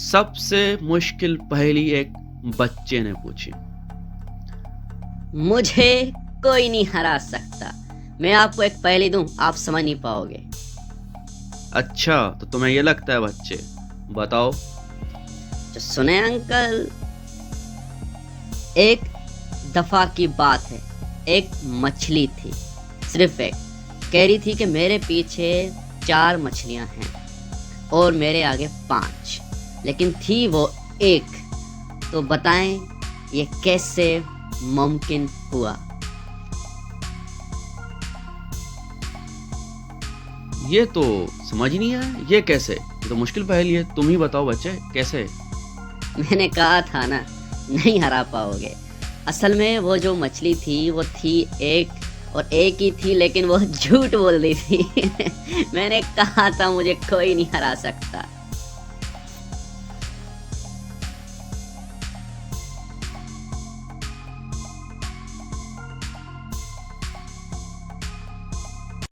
सबसे मुश्किल पहेली एक बच्चे ने पूछी। मुझे कोई नहीं हरा सकता। मैं आपको एक पहेली दूं, आप समझ नहीं पाओगे। अच्छा, तो तुम्हें ये लगता है बच्चे? बताओ। तो सुने अंकल, एक दफा की बात है, एक मछली थी, सिर्फ एक। कह रही थी कि मेरे पीछे 4 मछलियां हैं और मेरे आगे 5, लेकिन थी वो एक। तो बताएं ये कैसे मुमकिन हुआ? ये तो समझ ही नहीं आया, ये कैसे? ये तो मुश्किल पहेली है, तुम ही बताओ बच्चे, कैसे? मैंने कहा था ना, नहीं हरा पाओगे। असल में वो जो मछली थी वो थी एक, और एक ही थी, लेकिन वो झूठ बोल रही थी। मैंने कहा था मुझे कोई नहीं हरा सकता।